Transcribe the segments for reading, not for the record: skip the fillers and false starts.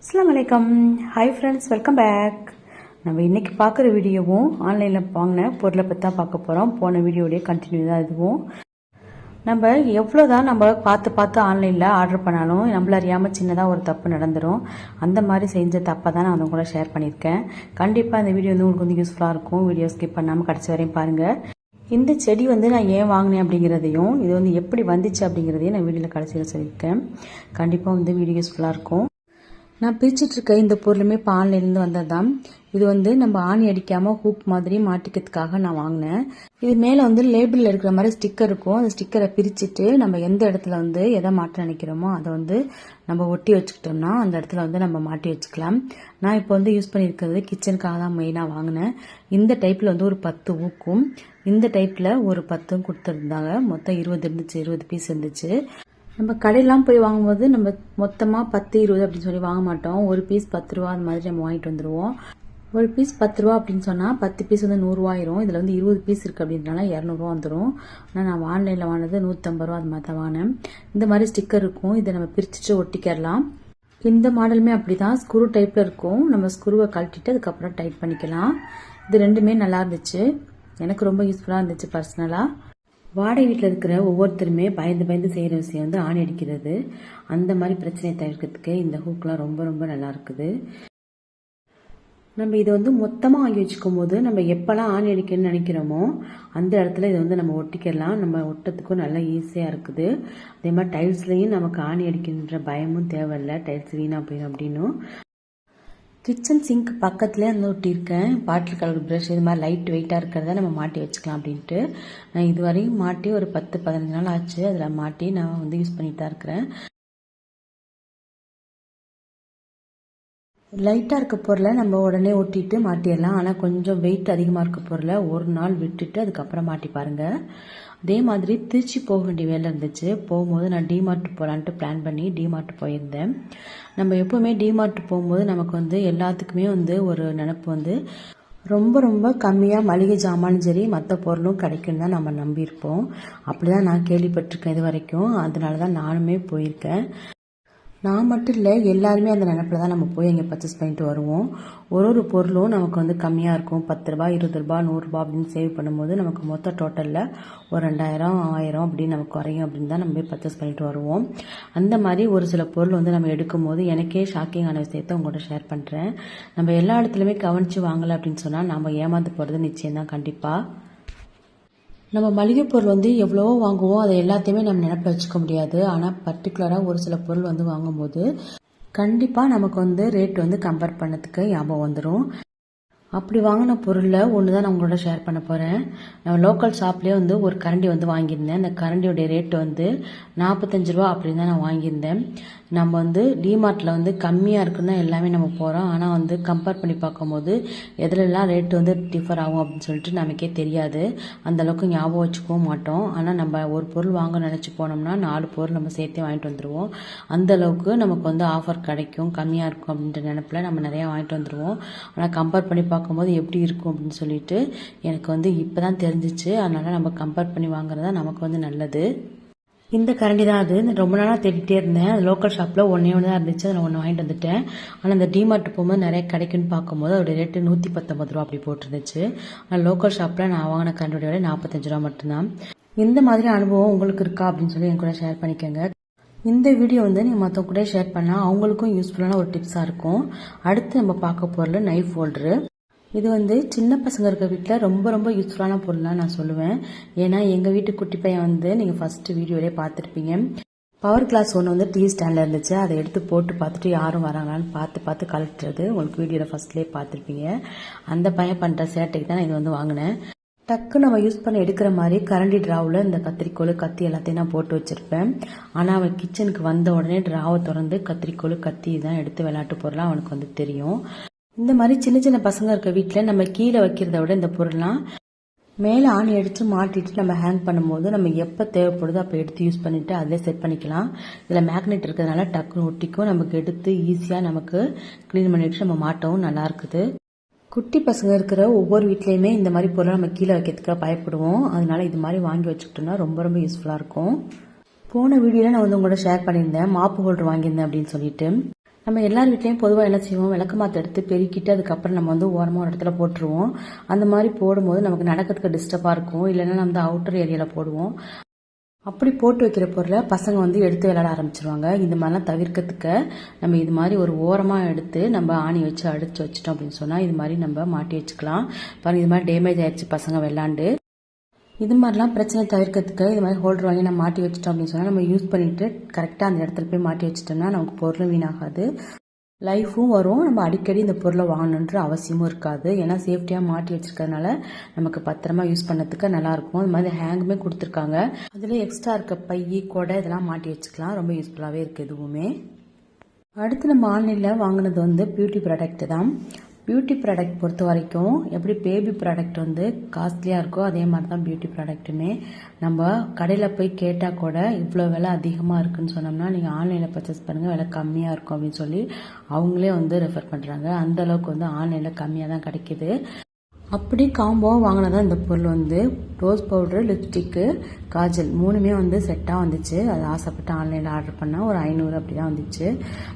அஸ்ஸலாமு அலைக்கும். Hi friends, welcome back. நம்ம இன்றைக்கி பார்க்குற வீடியோவும் ஆன்லைனில் வாங்கின பொருளை பற்றி தான் பார்க்க போகிறோம். போன வீடியோடைய கண்டினியூ தான் இதுவும். நம்ம எவ்வளோ தான் நம்ம பார்த்து ஆன்லைனில் ஆர்டர் பண்ணாலும் நம்மள அறியாமல் சின்னதாக ஒரு தப்பு நடந்துடும். அந்த மாதிரி செஞ்ச தப்பை தான் நான் வந்து கூட ஷேர் பண்ணியிருக்கேன். கண்டிப்பாக இந்த வீடியோ வந்து உங்களுக்கு வந்து யூஸ்ஃபுல்லாக இருக்கும். வீடியோ ஸ்கிப் பண்ணாமல் கடைசி வரையும் பாருங்கள். இந்த செடி வந்து நான் ஏன் வாங்கினேன் அப்படிங்கிறதையும் இது வந்து எப்படி வந்துச்சு அப்படிங்கிறதையும் நான் வீடியோவில் கடைசியில் சொல்லியிருக்கேன். கண்டிப்பாக வந்து வீடியோ யூஸ்ஃபுல்லாக இருக்கும். நான் பிரிச்சுட்ருக்க இந்த பொருளுமே இப்போ ஆன்லைன்லேருந்து வந்தது தான். இது வந்து நம்ம ஆணி அடிக்காமல் ஹூக் மாதிரி மாட்டிக்கிறதுக்காக நான் வாங்கினேன். இது மேலே வந்து லேபிளில் இருக்கிற மாதிரி ஸ்டிக்கர் இருக்கும். அந்த ஸ்டிக்கரை பிரிச்சுட்டு நம்ம எந்த இடத்துல வந்து எதை மாட்ட நினைக்கிறோமோ அதை வந்து நம்ம ஒட்டி வச்சுக்கிட்டோம்னா அந்த இடத்துல வந்து நம்ம மாட்டி வச்சுக்கலாம். நான் இப்போ வந்து யூஸ் பண்ணியிருக்கிறது கிச்சனுக்காக தான் மெயினாக வாங்கினேன். இந்த டைப்பில் வந்து ஒரு 10 ஊக்கும், இந்த டைப்பில் ஒரு 10 கொடுத்துருந்தாங்க. மொத்தம் 20 இருந்துச்சு, 20 பீஸ் இருந்துச்சு. நம்ம கடையெல்லாம் போய் வாங்கும்போது நம்ம மொத்தமாக 10, 20 அப்படின்னு சொல்லி வாங்க மாட்டோம். ஒரு பீஸ் 10 ரூபா அந்த மாதிரி நம்ம வாங்கிட்டு வந்துடுவோம். ஒரு பீஸ் 10 ரூபா அப்படின்னு சொன்னால் 10 பீஸ் வந்து 100 ரூபாயிரும். இதில் வந்து 20 பீஸ் இருக்குது அப்படின்றனால 200 ரூபா வந்துடும். ஆனால் நான் ஆன்லைனில் வாங்கினது 150 ரூபா அது மாதிரி தான் வாங்கினேன். இந்த மாதிரி ஸ்டிக்கர் இருக்கும். இதை நம்ம பிரிச்சுட்டு ஒட்டிக்கிறலாம். இந்த மாடலுமே அப்படி தான் ஸ்க்ரூ டைப்பில் இருக்கும். நம்ம ஸ்க்ரூவை கழட்டிட்டு அதுக்கப்புறம் டைட் பண்ணிக்கலாம். இது ரெண்டுமே நல்லா இருந்துச்சு. எனக்கு ரொம்ப யூஸ்ஃபுல்லாக இருந்துச்சு பர்சனலாக. வாடகை வீட்டில் இருக்கிற ஒவ்வொருத்தருமே பயந்து செய்கிற விஷயம் வந்து ஆணி அடிக்கிறது. அந்த மாதிரி பிரச்சனையை தவிர்க்கிறதுக்கு இந்த ஹூக்லாம் ரொம்ப ரொம்ப நல்லா இருக்குது. நம்ம இதை வந்து மொத்தமாக வாங்கி வச்சுக்கும் போது நம்ம எப்போல்லாம் ஆணி அடிக்கணும்னு நினைக்கிறோமோ அந்த இடத்துல இதை வந்து நம்ம ஒட்டிக்கலாம். நம்ம ஒட்டத்துக்கும் நல்லா ஈஸியாக இருக்குது. அதே மாதிரி டைல்ஸ்லையும் நமக்கு ஆணி அடிக்கின்ற பயமும் தேவையில்லை. டைல்ஸ் வீணாக போயிடும் அப்படின்னும். கிச்சன் சிங்க் பக்கத்துலேயே வந்து ஒட்டியிருக்கேன். பாட்டில் கலர் ப்ரஷ் இது மாதிரி லைட் வெயிட்டாக இருக்கிறத நம்ம மாட்டி வச்சுக்கலாம் அப்படின்ட்டு. நான் இதுவரையும் மாட்டி ஒரு 10-15 நாள் ஆச்சு. அதில் மாட்டி நான் வந்து யூஸ் பண்ணிட்டு தான் இருக்கிறேன். லைட்டாக இருக்க பொருளை நம்ம உடனே ஒட்டிட்டு மாட்டிடலாம். ஆனால் கொஞ்சம் வெயிட் அதிகமாக இருக்க பொருளை ஒரு நாள் விட்டுட்டு அதுக்கப்புறம் மாட்டி பாருங்கள். அதே மாதிரி திருச்சி போக வேண்டிய வேலை இருந்துச்சு. போகும்போது நான் டிமார்ட் போகலான்ட்டு பிளான் பண்ணி டிமார்ட் போயிருந்தேன். நம்ம எப்போவுமே டிமார்ட் போகும்போது நமக்கு வந்து எல்லாத்துக்குமே வந்து ஒரு நினப்பு வந்து ரொம்ப ரொம்ப கம்மியாக மளிகை ஜாமானும் சரி மற்ற பொருளும் கிடைக்குன்னு தான் நம்ம நம்பியிருப்போம். அப்படி தான் நான் கேள்விப்பட்டிருக்கேன் இது வரைக்கும். அதனால தான் நானுமே போயிருக்கேன். நான் மட்டும் இல்லை, எல்லாருமே அந்த நினப்பில் தான் நம்ம போய் அங்கே பர்ச்சேஸ் பண்ணிட்டு வருவோம். ஒரு பொருளும் நமக்கு வந்து கம்மியாக இருக்கும். 10 ரூபா, 20 ரூபா, 100 ரூபா அப்படின்னு சேவ் பண்ணும்போது நமக்கு மொத்த டோட்டலில் ஒரு 2000, 1000 அப்படின்னு நமக்கு குறையும் அப்படின்னு தான் நம்ம போய் பர்ச்சேஸ் பண்ணிட்டு வருவோம். அந்த மாதிரி ஒரு சில பொருள் வந்து நம்ம எடுக்கும் போது எனக்கே ஷாக்கிங்கான விஷயத்தை உங்கள்கிட்ட ஷேர் பண்ணுறேன். நம்ம எல்லா இடத்துலையுமே கவனித்து வாங்கலை அப்படின்னு சொன்னால் நம்ம ஏமாந்து போகிறது நிச்சயம்தான். கண்டிப்பாக நம்ம மளிகை பொருள் வந்து எவ்வளவோ வாங்குவோம். அதை எல்லாத்தையுமே நம்ம நினைப்பில் வச்சுக்க முடியாது. ஆனால் பர்டிகுலராக ஒரு சில பொருள் வந்து வாங்கும்போது கண்டிப்பாக நமக்கு வந்து ரேட் வந்து கம்பேர் பண்ணதுக்கு ஞாபகம் வந்துடும். அப்படி வாங்கின பொருளில் ஒன்று தான் நான் உங்களோட ஷேர் பண்ண போகிறேன். நான் லோக்கல் ஷாப்லேயே வந்து ஒரு கரண்டி வந்து வாங்கியிருந்தேன். அந்த கரண்டியோடைய ரேட்டு வந்து 45 ரூபா அப்படின்னு தான் நான் வாங்கியிருந்தேன். நம்ம வந்து டிமார்ட்டில் வந்து கம்மியாக இருக்குன்னு தான் எல்லாமே நம்ம போகிறோம். ஆனால் வந்து கம்பேர் பண்ணி பார்க்கும்போது எதுலெல்லாம் ரேட்டு வந்து டிஃபர் ஆகும் அப்படின்னு சொல்லிட்டு நமக்கே தெரியாது. அந்தளவுக்கு ஞாபகம் வச்சுக்கவும் மாட்டோம். ஆனால் நம்ம ஒரு பொருள் வாங்க நினச்சி போனோம்னா 4 பொருள் நம்ம சேர்த்தே வாங்கிட்டு வந்துடுவோம். அந்தளவுக்கு நமக்கு வந்து ஆஃபர் கிடைக்கும், கம்மியாக இருக்கும் அப்படின்ற நினைப்பில் நம்ம நிறையா வாங்கிட்டு வந்துடுவோம். ஆனால் கம்பேர் பண்ணி பார்க்கும்போது எப்படி இருக்கும் அப்படின்னு சொல்லிட்டு எனக்கு வந்து இப்போ தான் தெரிஞ்சிச்சு. அதனால் நம்ம கம்பேர் பண்ணி வாங்குறதா நமக்கு வந்து நல்லது. இந்த கரண்டி தான் அது. ரொம்ப நாளாக தேடிட்டே இருந்தேன். அது லோக்கல் ஷாப்பில் ஒன்றே தான் இருந்துச்சு. அதில் ஒன்று வாங்கிட்டு வந்துட்டேன். ஆனால் அந்த டிமார்ட் போகும்போது நிறைய கிடைக்குன்னு பார்க்கும்போது அதோடைய ரேட்டு 119 ரூபா அப்படி போட்டுருந்துச்சு. ஆனால் லோக்கல் ஷாப்பில் நான் வாங்கின கரண்டியோட விட 45 ரூபா மட்டும்தான். இந்த மாதிரி அனுபவம் உங்களுக்கு இருக்கா அப்படின்னு சொல்லி என் கூட ஷேர் பண்ணிக்கோங்க. இந்த வீடியோ வந்து நீங்கள் மற்றவங்க கூட ஷேர் பண்ணால் அவங்களுக்கும் யூஸ்ஃபுல்லான ஒரு டிப்ஸாக இருக்கும். அடுத்து நம்ம பார்க்க போகிறது நைஃப் ஹோல்டரு. இது வந்து சின்ன பசங்க இருக்க வீட்டில் ரொம்ப ரொம்ப யூஸ்ஃபுல்லான பொருளாக நான் சொல்லுவேன். ஏன்னா எங்கள் வீட்டு குட்டி பையன் வந்து நீங்கள் ஃபஸ்ட்டு வீடியோலேயே பார்த்துருப்பீங்க. பவர் கிளாஸ் ஒன்று வந்து டிவி ஸ்டாண்டில் இருந்துச்சு. அதை எடுத்து போட்டு பார்த்துட்டு யாரும் வராங்களான்னு பார்த்து கழட்டுறது உங்களுக்கு வீடியோவில் ஃபஸ்ட்லேயே பார்த்துருப்பீங்க. அந்த பையன் பண்ணுற சேட்டைக்கு தான் நான் இது வந்து வாங்கினேன். டக்கு நம்ம யூஸ் பண்ணி எடுக்கிற மாதிரி கரண்டி ட்ராவில் இந்த கத்திரிக்கோள், கத்தி எல்லாத்தையும் நான் போட்டு வச்சுருப்பேன். ஆனால் அவன் கிச்சனுக்கு வந்த உடனே ட்ராவை திறந்து கத்திரிக்கோள், கத்தி தான் எடுத்து விளையாட்டு பொருளாக அவனுக்கு வந்து தெரியும். இந்த மாதிரி சின்ன சின்ன பசங்க இருக்க வீட்டில் நம்ம கீழே வைக்கிறத விட இந்த பொருள்லாம் மேலே ஆணி அடித்து மாட்டிட்டு நம்ம ஹேங் பண்ணும்போது நம்ம எப்போ தேவைப்படுதோ அப்போ எடுத்து யூஸ் பண்ணிவிட்டு அதிலே செட் பண்ணிக்கலாம். இதில் மேக்னெட் இருக்கிறதுனால டக்குன்னு ஒட்டிக்கும். நமக்கு எடுத்து ஈஸியாக நமக்கு க்ளீன் பண்ணிவிட்டு நம்ம மாட்டவும் நல்லா இருக்குது. குட்டி பசங்க இருக்கிற ஒவ்வொரு வீட்லேயுமே இந்த மாதிரி பொருளை நம்ம கீழே வைக்கிறதுக்காக பயப்படுவோம். அதனால இது மாதிரி வாங்கி வச்சுக்கிட்டோம்னா ரொம்ப ரொம்ப யூஸ்ஃபுல்லாக இருக்கும். போன வீடியோவில் நான் வந்து உங்களோட ஷேர் பண்ணியிருந்தேன் மாப்பு ஹோல்டர் வாங்கியிருந்தேன் அப்படின்னு சொல்லிட்டு. நம்ம எல்லார் வீட்லேயும் பொதுவாக என்ன செய்வோம், விளக்கமாத்த எடுத்து பெருக்கிட்டு அதுக்கப்புறம் நம்ம வந்து ஓரமாக ஒரு இடத்துல போட்டுருவோம். அந்த மாதிரி போடும்போது நமக்கு நடக்கிறதுக்கு டிஸ்டர்பாக இருக்கும். இல்லைன்னா நம்ம வந்து அவுட்டர் ஏரியாவில் போடுவோம். அப்படி போட்டு வைக்கிற பொருளை பசங்க வந்து எடுத்து விளையாட ஆரம்பிச்சிருவாங்க. இந்த மாதிரிலாம் தவிர்க்கிறதுக்கு நம்ம இது மாதிரி ஒரு ஓரமாக எடுத்து நம்ம ஆணி வச்சு அடித்து வச்சிட்டோம் அப்படின்னு சொன்னால் இது மாதிரி நம்ம மாட்டி வச்சுக்கலாம். பாருங்கள், இது மாதிரி டேமேஜ் ஆயிடுச்சு பசங்க விளாண்டு. இது மாதிரிலாம் பிரச்சனை தவிர்க்கிறதுக்கு இது மாதிரி ஹோல்டர் வாங்கி நம்ம மாட்டி வச்சிட்டோம் அப்படின்னு சொன்னால் நம்ம யூஸ் பண்ணிவிட்டு கரெக்டாக அந்த இடத்துல போய் மாட்டி வச்சிட்டோம்னா நமக்கு பொருளும் வீணாகாது, லைஃபும் வரும். நம்ம அடிக்கடி இந்த பொருளை வாங்கணுன்ற அவசியமும் இருக்காது. ஏன்னா சேஃப்டியாக மாட்டி வச்சிருக்கிறதுனால நமக்கு பத்திரமா யூஸ் பண்ணதுக்கு நல்லாயிருக்கும். இது மாதிரி ஹேங்குமே கொடுத்துருக்காங்க. அதில் எக்ஸ்ட்ரா இருக்க பை, கொடை இதெல்லாம் மாட்டி வச்சுக்கலாம். ரொம்ப யூஸ்ஃபுல்லாகவே இருக்குது இதுவுமே. அடுத்து நம்ம ஆன்லைனில் வாங்கினது வந்து பியூட்டி ப்ராடக்ட் தான். பியூட்டி ப்ராடக்ட் பொறுத்த வரைக்கும் எப்படி பேபி ப்ராடக்ட் வந்து காஸ்ட்லியாக இருக்கோ அதே மாதிரி தான் பியூட்டி ப்ராடக்ட்டுமே. நம்ம கடையில் போய் கேட்டால் கூட இவ்வளோ விலை அதிகமாக இருக்குன்னு சொன்னோம்னா நீங்கள் ஆன்லைனில் பர்ச்சேஸ் பண்ணுங்கள், விலை கம்மியாக இருக்கும் அப்படின்னு சொல்லி அவங்களே வந்து ரெஃபர் பண்ணுறாங்க. அந்த அளவுக்கு வந்து ஆன்லைனில் கம்மியாக தான் கிடைக்கிது. அப்படி காம்போவாக வாங்கினதான் இந்த பொருள் வந்து ரோஸ் பவுட்ரு, லிப்ஸ்டிக்கு, காஜல் மூணுமே வந்து செட்டாக வந்துச்சு. அது ஆசைப்பட்டு ஆன்லைனில் ஆர்டர் பண்ணால் ஒரு 500 அப்படி தான் வந்துச்சு.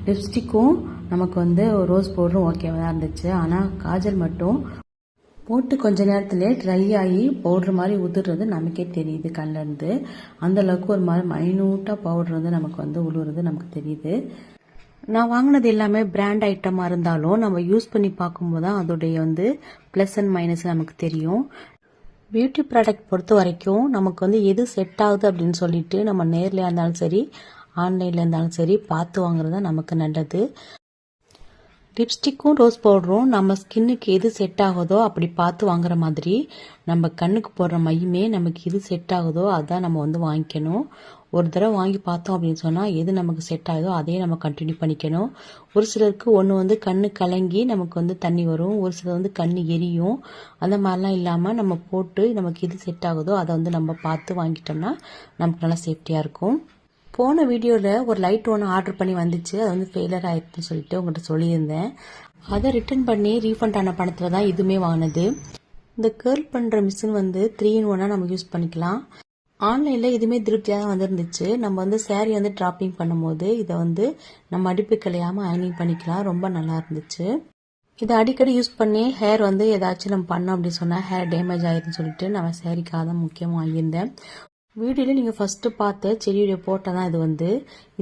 லிப்ஸ்டிக்கும் நமக்கு வந்து ரோஸ் பவுடரும் ஓகேவாக தான் இருந்துச்சு. ஆனால் காஜல் மட்டும் போட்டு கொஞ்ச நேரத்துலேயே ட்ரை ஆகி பவுட்ரு மாதிரி உதிர்றது நமக்கே தெரியுது கண்ணிலேருந்து. அந்தளவுக்கு ஒரு மாதிரி மைனூட்டாக பவுட்ரு வந்து நமக்கு வந்து உழுவுறது நமக்கு தெரியுது. நான் வாங்கினது எல்லாமே பிராண்ட் ஐட்டமாக இருந்தாலும் நம்ம யூஸ் பண்ணி பார்க்கும்போது தான் அதோடைய வந்து ப்ளஸ் அண்ட் மைனஸ் நமக்கு தெரியும். பியூட்டி ப்ராடக்ட் பொறுத்த வரைக்கும் நமக்கு வந்து எது செட் ஆகுது அப்படின்னு சொல்லிட்டு நம்ம நேரில் இருந்தாலும் சரி ஆன்லைனில் இருந்தாலும் சரி பார்த்து வாங்குறது தான் நமக்கு நல்லது. லிப்ஸ்டிக்கும் ரோஸ் பவுடரும் நம்ம ஸ்கின்னுக்கு எது செட் ஆகுதோ அப்படி பார்த்து வாங்குற மாதிரி நம்ம கண்ணுக்கு போடுற மையுமே நமக்கு எது செட் ஆகுதோ அதான் நம்ம வந்து வாங்கிக்கணும். ஒரு தடவை வாங்கி பார்த்தோம் அப்படின்னு சொன்னால் எது நமக்கு செட் ஆகுதோ அதையே நம்ம கண்டினியூ பண்ணிக்கணும். ஒரு சிலருக்கு ஒன்று வந்து கண்ணு கலங்கி நமக்கு வந்து தண்ணி வரும், ஒரு சிலர் வந்து கண்ணு எரியும். அந்த மாதிரிலாம் இல்லாமல் நம்ம போட்டு நமக்கு எது செட் ஆகுதோ அதை வந்து நம்ம பார்த்து வாங்கிட்டோம்னா நமக்கு நல்லா சேஃப்டியாக இருக்கும். போன வீடியோவில் ஒரு லைட் ஒன்று ஆர்டர் பண்ணி வந்துச்சு, அது வந்து ஃபெயிலியர் ஆயிடுச்சுன்னு சொல்லிட்டு உங்கள்கிட்ட சொல்லியிருந்தேன். அதை ரிட்டர்ன் பண்ணி ரீஃபண்ட் ஆன பணத்தில் தான் இதுவுமே வாங்கினது. இந்த கேர்ள் பண்ணுற மிஷின் வந்து 3 in 1 நம்ம யூஸ் பண்ணிக்கலாம். ஆன்லைனில் இதுவுமே திருப்தியாக தான் வந்துருந்துச்சு. நம்ம வந்து சேரீ வந்து ட்ராப்பிங் பண்ணும்போது இதை வந்து நம்ம அடுப்பு கலையாமல் அயனிங் பண்ணிக்கலாம். ரொம்ப நல்லா இருந்துச்சு. இதை அடிக்கடி யூஸ் பண்ணி ஹேர் வந்து ஏதாச்சும் நம்ம பண்ணோம் அப்படின்னு சொன்னால் ஹேர் டேமேஜ் ஆயிருதுன்னு சொல்லிட்டு நம்ம சேரீக்காக தான் முக்கியமாக வாங்கியிருந்தேன். வீடியோவில் நீங்கள் ஃபஸ்ட்டு பார்த்த செடியுடைய போட்டால் தான் இது வந்து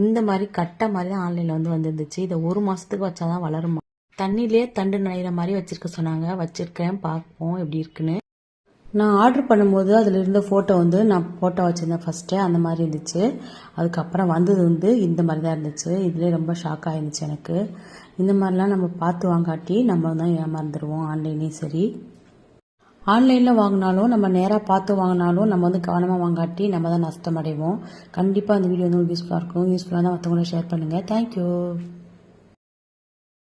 இந்த மாதிரி கட்டை மாதிரி தான் ஆன்லைனில் வந்து வந்துருந்துச்சு. இதை 1 மாதத்துக்கு வச்சா தான் வளருமா. தண்ணியிலே தண்டு நனைகிற மாதிரி வச்சுருக்க சொன்னாங்க. வச்சுருக்கேன், பார்ப்போம் எப்படி இருக்குன்னு. நான் ஆர்டர் பண்ணும்போது அதில் இருந்த ஃபோட்டோ வந்து நான் ஃபோட்டோ வச்சுருந்தேன் ஃபஸ்ட்டு, அந்த மாதிரி இருந்துச்சு. அதுக்கப்புறம் வந்தது வந்து இந்த மாதிரி தான் இருந்துச்சு. இதுலேயே ரொம்ப ஷாக் ஆகிருந்துச்சு எனக்கு. இந்த மாதிரிலாம் நம்ம பார்த்து வாங்காட்டி நம்ம தான் ஏமாந்துருவோம். ஆன்லைன்லேயும் சரி ஆன்லைனில் வாங்கினாலும் நம்ம நேராக பார்த்து வாங்கினாலும் நம்ம வந்து கவனமாக வாங்காட்டி நம்ம தான் நஷ்டம் அடைவோம். கண்டிப்பாக அந்த வீடியோ வந்து யூஸ்ஃபுல்லாக இருக்கும். யூஸ்ஃபுல்லாக தான் மற்றவங்கள ஷேர் பண்ணுங்கள். தேங்க்யூ.